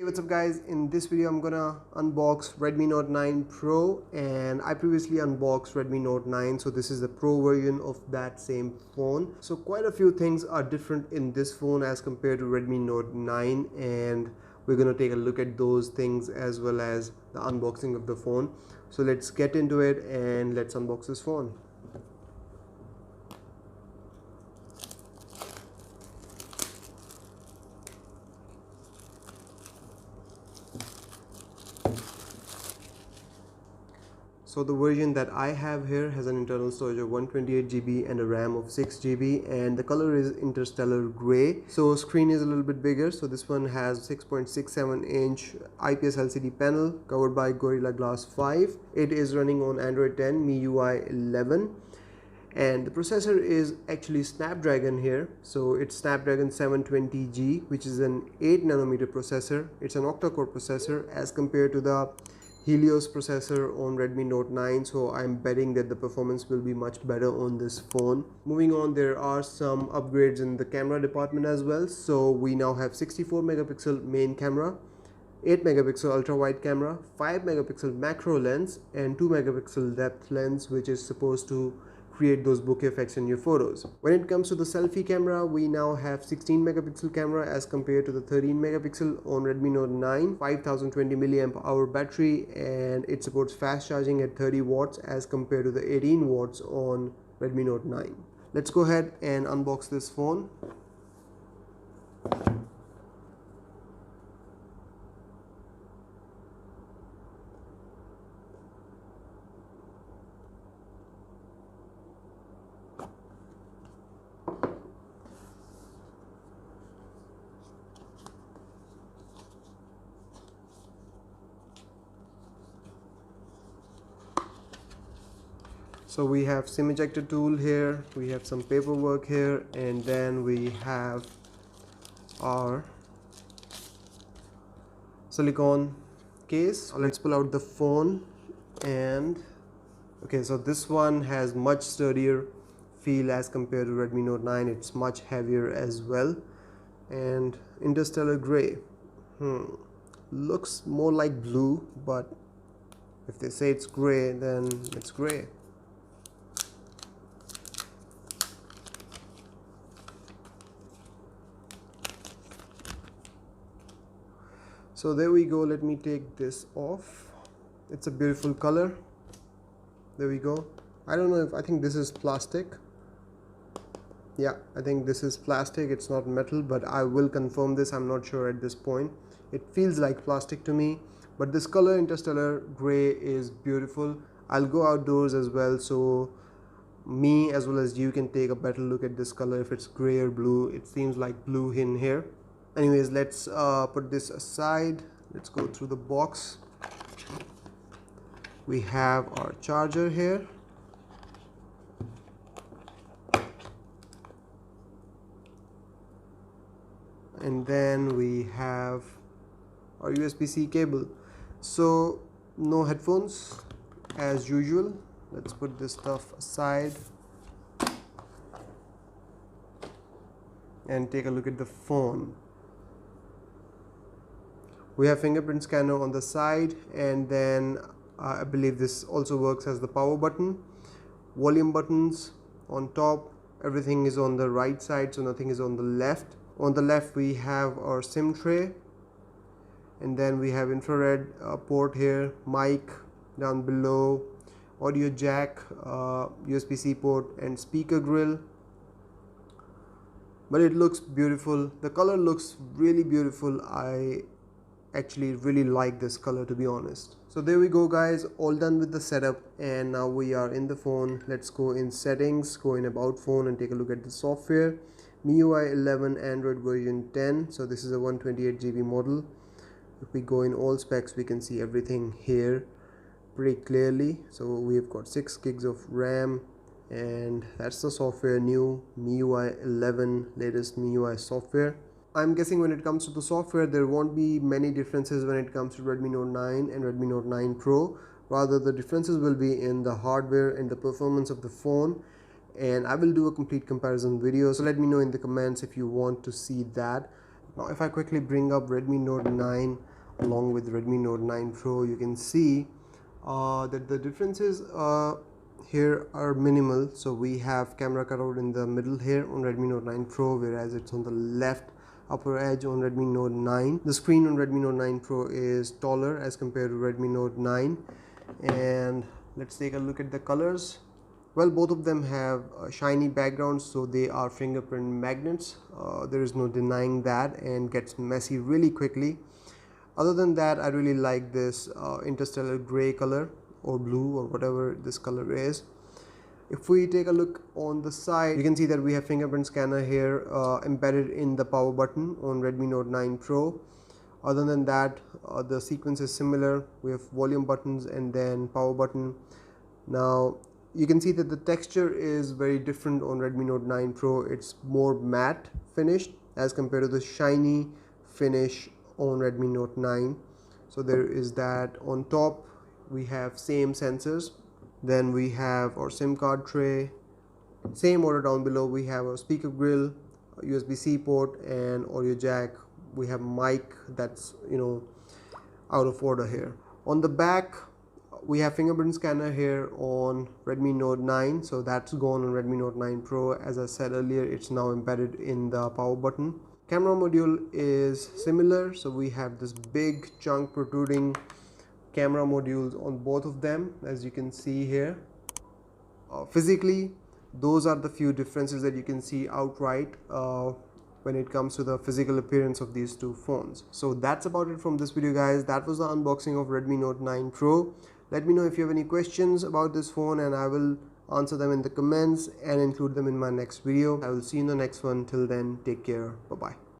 What's up guys, in this video I'm gonna unbox Redmi Note 9 Pro, and I previously unboxed Redmi Note 9, so this is the Pro version of that same phone. So quite a few things are different in this phone as compared to Redmi Note 9, and we're gonna take a look at those things as well as the unboxing of the phone. So let's get into it and let's unbox this phone. So the version that I have here has an internal storage of 128 GB and a RAM of 6 GB, and the color is interstellar gray. So screen is a little bit bigger. So this one has 6.67-inch IPS LCD panel covered by Gorilla Glass 5. It is running on Android 10 MIUI 11. And the processor is actually Snapdragon here. So it's Snapdragon 720G, which is an 8nm processor. It's an octa-core processor as compared to the Helios processor on Redmi Note 9, so I'm betting that the performance will be much better on this phone. Moving on, there are some upgrades in the camera department as well. So we now have 64 megapixel main camera, 8 megapixel ultra wide camera, 5 megapixel macro lens, and 2 megapixel depth lens, which is supposed to create those bokeh effects in your photos. When it comes to the selfie camera, we now have 16 megapixel camera as compared to the 13 megapixel on Redmi Note 9, 5020 milliamp hour battery, and it supports fast charging at 30 watts as compared to the 18 watts on Redmi Note 9. Let's go ahead and unbox this phone. So we have SIM ejector tool here, we have some paperwork here, and then we have our silicone case. So let's pull out the phone, and okay, so this one has much sturdier feel as compared to Redmi Note 9. It's much heavier as well, and interstellar gray. Looks more like blue, but if they say it's gray, then it's gray. So there we go. Let me take this off. It's a beautiful color. There we go. I don't know if, I think this is plastic. Yeah, I think this is plastic. It's not metal, but I will confirm this. I'm not sure at this point. It feels like plastic to me, but this color interstellar gray is beautiful. I'll go outdoors as well, so me as well as you can take a better look at this color. If it's gray or blue, it seems like blue in here. Anyways, let's put this aside. Let's go through the box. We have our charger here. And then we have our USB-C cable. So no headphones as usual. Let's put this stuff aside and take a look at the phone. We have fingerprint scanner on the side, and then I believe this also works as the power button. Volume buttons on top. Everything is on the right side, so nothing is on the left. On the left we have our SIM tray, and then we have infrared port here, mic down below, audio jack, USB-C port, and speaker grill. But it looks beautiful. The color looks really beautiful. I actually really like this color, to be honest. So there we go guys, all done with the setup, and now we are in the phone. Let's go in settings, go in about phone, and take a look at the software. MIUI 11 Android version 10. So this is a 128 GB model. If we go in all specs, we can see everything here pretty clearly. So we've got 6 gigs of RAM, and that's the software, new MIUI 11, latest MIUI software. I'm guessing when it comes to the software, there won't be many differences when it comes to Redmi Note 9 and Redmi Note 9 Pro. Rather, the differences will be in the hardware and the performance of the phone, and I will do a complete comparison video, so let me know in the comments if you want to see that. Now if I quickly bring up Redmi Note 9, along with Redmi Note 9 Pro, you can see that the differences here are minimal. So we have camera cutout in the middle here on Redmi Note 9 Pro, whereas it's on the left upper edge on Redmi Note 9. The screen on Redmi Note 9 Pro is taller as compared to Redmi Note 9. And let's take a look at the colors. Well, both of them have shiny backgrounds, so they are fingerprint magnets. There is no denying that, and gets messy really quickly. Other than that, I really like this interstellar gray color or blue or whatever this color is. If we take a look on the side, you can see that we have fingerprint scanner here embedded in the power button on Redmi Note 9 Pro. Other than that, the sequence is similar. We have volume buttons and then power button. Now you can see that the texture is very different on Redmi Note 9 Pro. It's more matte finished as compared to the shiny finish on Redmi Note 9. So there is that. On top we have same sensors, then we have our SIM card tray, same order down below. We have our speaker grill, USB-C port, and audio jack. We have mic that's out of order here. On the back we have fingerprint scanner here on Redmi Note 9, so that's gone on Redmi Note 9 Pro. As I said earlier, it's now embedded in the power button. Camera module is similar, so we have this big chunk protruding camera modules on both of them, as you can see here. Physically, those are the few differences that you can see outright when it comes to the physical appearance of these two phones. So that's about it from this video, guys. That was the unboxing of Redmi Note 9 Pro. Let me know if you have any questions about this phone, and I will answer them in the comments and include them in my next video. I will see you in the next one. Till then, take care. Bye bye.